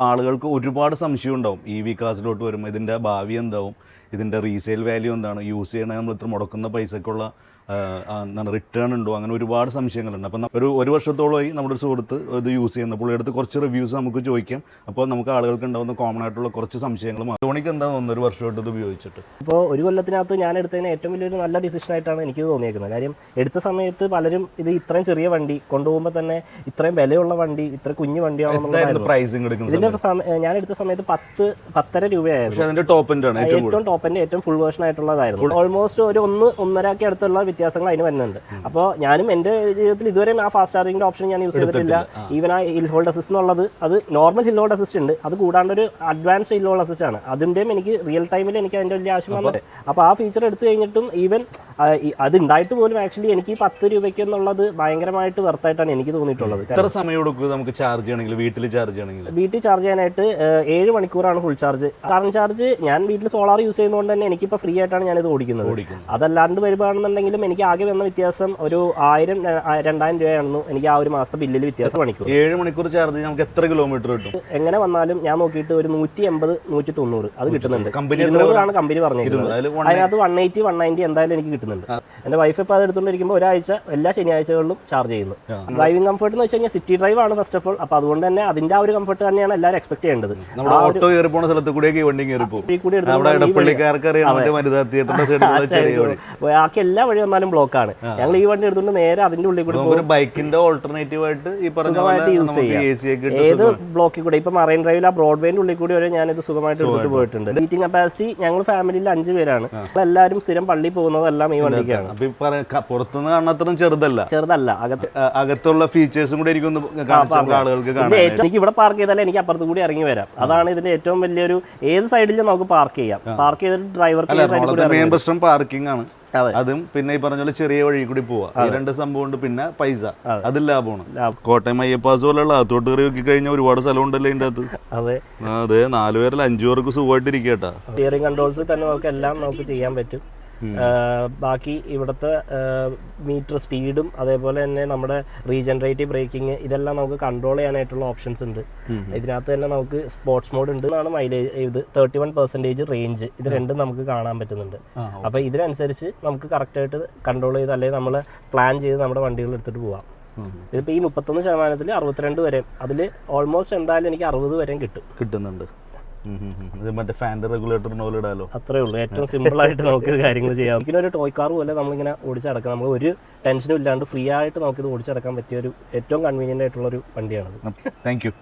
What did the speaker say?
ആളുകൾക്ക് ഒരുപാട് സംശയം ഉണ്ടാവും EV കാസിലോട്ട് വരുമ്പോൾ ഇതിൻ്റെ ഭാവി എന്താവും, ഇതിൻ്റെ റീസെയിൽ വാല്യൂ എന്താണ്, യൂസ് ചെയ്യണ നമ്മൾ ഇത്ര മുടക്കുന്ന പൈസക്കുള്ള എന്താണ് റിട്ടേൺ ഉണ്ടോ, അങ്ങനെ ഒരുപാട് സംശയങ്ങളുണ്ട്. അപ്പം ഒരു വർഷത്തോളമായി നമ്മുടെ ഒരു സുഹൃത്ത് ഇത് യൂസ് ചെയ്യുന്ന പുള്ളിയെടുത്ത് കുറച്ച് റിവ്യൂസ് നമുക്ക് ചോദിക്കാം. അപ്പോൾ നമുക്ക് ആളുകൾക്ക് ഉണ്ടാകുന്ന കോമൺ ആയിട്ടുള്ള കുറച്ച് സംശയങ്ങളും. ധോണിക്ക് എന്താ തോന്നുന്നു ഒരു വർഷമായിട്ട് ഇത് ഉപയോഗിച്ചിട്ട്? ഇപ്പോൾ ഒരു കൊല്ലത്തിനകത്ത് ഞാൻ എടുത്തതിന് ഏറ്റവും വലിയൊരു നല്ല ഡിസിഷനായിട്ടാണ് എനിക്ക് തോന്നിയേക്കുന്നത്. കാര്യം എടുത്ത സമയത്ത് പലരും ഇത് ഇത്രയും ചെറിയ വണ്ടി കൊണ്ടുപോകുമ്പോൾ തന്നെ ഇത്രയും വിലയുള്ള വണ്ടി, ഇത്ര കുഞ്ഞു വണ്ടിയാണെന്നുള്ളതായിരുന്നു പ്രൈസിങ് എടുക്കുന്നത്. ഇതിൻ്റെ ഞാൻ എടുത്ത സമയത്ത് 10-10.5 രൂപയായിരുന്നു. അതിന്റെ ടോപ്പ് എൻഡ് ആണ്, ഏറ്റവും ടോപ്പ് എൻ്റെ ഏറ്റവും ഫുൾ വേർഷൻ ആയിട്ടുള്ളതായിരുന്നു. ഓൾമോസ്റ്റ് ഒരു 1-1.5 അടുത്തുള്ള വ്യത്യാസങ്ങൾ അതിന് വരുന്നുണ്ട്. അപ്പോൾ ഞാനും എൻ്റെ ജീവിതത്തിൽ ഇതുവരെ ആ ഫാസ്റ്റ് ചാർജിങ്ങിന്റെ ഓപ്ഷൻ ഞാൻ യൂസ് ചെയ്തിട്ടില്ല. ഈവൻ ആ ഹിൽ ഹോൾഡ് അസിസ്റ്റ് എന്നുള്ളത് അത് നോർമൽ ഹിൽ ഹോൾഡ് അസിസ്റ്റ് ഉണ്ട്, അത് കൂടാണ്ട് ഒരു അഡ്വാൻസ്ഡ് ഹിൽ ഹോൾഡ് അസിസ്റ്റ് ആണ്. അതിൻ്റെയും എനിക്ക് റിയൽ ടൈമിൽ എനിക്ക് അതിൻ്റെ വലിയ ആവശ്യം വന്നത്. അപ്പോൾ ആ ഫീച്ചർ എടുത്തു കഴിഞ്ഞിട്ടും ഈവൻ അത് ഉണ്ടായിട്ട് പോലും ആക്ച്വലി എനിക്ക് 10 രൂപയ്ക്ക് എന്നുള്ളത് ഭയങ്കരമായിട്ട് വെർത്തായിട്ടാണ് എനിക്ക് തോന്നിയിട്ടുള്ളത്. എത്ര സമയം എടുക്കും നമുക്ക് ചാർജ് ചെയ്യണമെങ്കിൽ, വീട്ടിൽ ചാർജ് ചെയ്യണമെങ്കിൽ? വീട്ടിൽ ചാർജ് ചെയ്യാനായിട്ട് 7 മണിക്കൂറാണ് ഫുൾ ചാർജ്. കറണ്ട് ചാർജ് ഞാൻ വീട്ടിൽ സോളാർ യൂസ് ചെയ്യുന്നതുകൊണ്ട് തന്നെ എനിക്കിപ്പോൾ ഫ്രീ ആയിട്ടാണ് ഞാനിത് ഓടിക്കുന്നത്. അതല്ലാണ്ട് വരുവാണെന്നുണ്ടെങ്കിലും എനിക്ക് ആകെ വന്ന വ്യത്യാസം ഒരു 1000-2000 രൂപയാണെന്നു എനിക്ക് ആ ഒരു മാസത്തെ ബില്ലിൽ വ്യത്യാസം. 7 മണിക്കൂർ ചാർജ് ചെയ്യാൻ നമുക്ക് എത്ര കിലോമീറ്റർ കിട്ടും? എങ്ങനെ വന്നാലും ഞാൻ നോക്കിയിട്ട് ഒരു 180-190 അത് കിട്ടുന്നുണ്ട്. 200 കമ്പനി പറഞ്ഞിരിക്കുന്നത്. അതിനകത്ത് 180-190 എന്തായാലും എനിക്ക് കിട്ടുന്നുണ്ട്. എൻ്റെ വൈഫ് ഇപ്പോൾ അത് എടുത്തുകൊണ്ടിരിക്കുമ്പോൾ ഒരാഴ്ച എല്ലാ ശനിയാഴ്ചകളിലും ചാർജ് ചെയ്യുന്നു. ഡ്രൈവിംഗ് കംഫർട്ട് എന്ന് വെച്ച് കഴിഞ്ഞാൽ സിറ്റി ഡ്രൈവ് ആണ് ഫസ്റ്റ് ഓഫ് ഓൾ. അപ്പോൾ അതുകൊണ്ട് തന്നെ അതിന്റെ ആ ഒരു കംഫർട്ട് തന്നെയാണ് എല്ലാവരും എക്സ്പെക്ട് ചെയ്യേണ്ടത്. ഓട്ടോ കയറി പോകുന്ന സ്ഥലത്ത് കൂടി വണ്ടി ബാക്കി എല്ലാ വഴി വന്നാലും ബ്ലോക്കാണ്. ഞങ്ങൾ ഈ വണ്ടി എടുത്തുകൊണ്ട് നേരെ അതിന്റെ ഉള്ളിൽ കൂടി പോകും. ബൈക്കിന്റെ ഓൾട്ടർനേറ്റീവ് ആയിട്ട് സുഖമായിട്ട് യൂസ് ചെയ്യാം ഏത് ബ്ലോക്കിൽ കൂടെ. ഇപ്പൊ മറൈൻ ഡ്രൈവിൽ ആ ബ്രോഡ്വേന്റെ ഉള്ളിൽ കൂടി വരെ ഞാനിത് സുഖമായിട്ട് എടുത്തിട്ട് പോയിട്ടുണ്ട്. സീറ്റിംഗ് കപ്പാസിറ്റി ഞങ്ങൾ ഫാമിലിയിൽ 5 പേരാണ്. എല്ലാവരും സ്ഥിരം പള്ളി പോകുന്നതെല്ലാം ഈ വണ്ടിക്കാണ്. പുറത്തുനിന്ന് കാണാത്രയും ചെറുതല്ല, അകത്തുള്ള ഫീച്ചേഴ്സും കൂടി ആളുകൾക്ക് കാണാം. എനിക്ക് ഇവിടെ പാർക്ക് ചെയ്താലേ എനിക്ക് അപ്പുറത്ത് കൂടി ഇറങ്ങി വരാം. അതാണ് ഇതിന്റെ ഏറ്റവും വലിയൊരു. ഏത് സൈഡിലും നമുക്ക് പാർക്ക് ചെയ്യാം. പാർക്ക് ചെയ്തിട്ട് ഡ്രൈവർക്ക് മെയിൻ പ്രശ്നം പാർക്കിംഗ് ആണ്. അതും പിന്നെ ഈ പറഞ്ഞ പോലെ ചെറിയ വഴി കൂടി പോവാ. ഈ 2 സംഭവം ഉണ്ട്. പിന്നെ പൈസ, അത് ലാഭമാണ്. കോട്ടയം അയ്യപ്പാസ് പോലുള്ള അകത്തോട്ട് കയറി നോക്കി കഴിഞ്ഞാൽ ഒരുപാട് സ്ഥലം ഉണ്ടല്ലോ ഇതിന്റെ അകത്ത്. അതെ 4 പേരിൽ 5 പേർക്ക് സുഖമായിട്ട് ഇരിക്കട്ടാ. സ്റ്റിയറിംഗ് കൺട്രോൾസ് തന്നെ നമുക്ക് എല്ലാം നമുക്ക് ചെയ്യാൻ പറ്റും. ബാക്കി ഇവിടുത്തെ മീറ്റർ സ്പീഡും അതേപോലെ തന്നെ നമ്മുടെ റീജനറേറ്റീവ് ബ്രേക്കിംഗ് ഇതെല്ലാം നമുക്ക് കൺട്രോൾ ചെയ്യാനായിട്ടുള്ള ഓപ്ഷൻസ് ഉണ്ട്. ഇതിനകത്ത് തന്നെ നമുക്ക് സ്പോർട്സ് മോഡ് ഉണ്ട്. എന്നാണ് മൈലേജ് ഇത് 31% റേഞ്ച്. ഇത് രണ്ടും നമുക്ക് കാണാൻ പറ്റുന്നുണ്ട്. അപ്പോൾ ഇതിനനുസരിച്ച് നമുക്ക് കറക്റ്റായിട്ട് കൺട്രോൾ ചെയ്ത് അല്ലെങ്കിൽ നമ്മൾ പ്ലാൻ ചെയ്ത് നമ്മുടെ വണ്ടികൾ എടുത്തിട്ട് പോവാം. ഇതിപ്പോൾ ഈ 31% 62 വരെ, അതിൽ ഓൾമോസ്റ്റ് എന്തായാലും എനിക്ക് 60 വരെ കിട്ടുന്നുണ്ട്. മറ്റേ ഫാൻ്റെ റെഗുലേറ്റർ ഇടാലോ, അത്രേ ഉള്ളൂ. ഏറ്റവും സിമ്പിൾ ആയിട്ട് നമുക്ക് കാര്യങ്ങൾ ചെയ്യാം. ഇതിന് ഒരു ടോയ് കാർ പോലെ നമ്മളിങ്ങനെ ഓടിച്ചടക്കാം. നമ്മൾ ഒരു ടെൻഷനും ഇല്ലാണ്ട് ഫ്രീ ആയിട്ട് നമുക്കിത് ഓടിച്ചടക്കാൻ പറ്റിയ ഒരു ഏറ്റവും കൺവീനിയൻ്റ് ആയിട്ടുള്ള ഒരു വണ്ടിയാണത്. Thank you.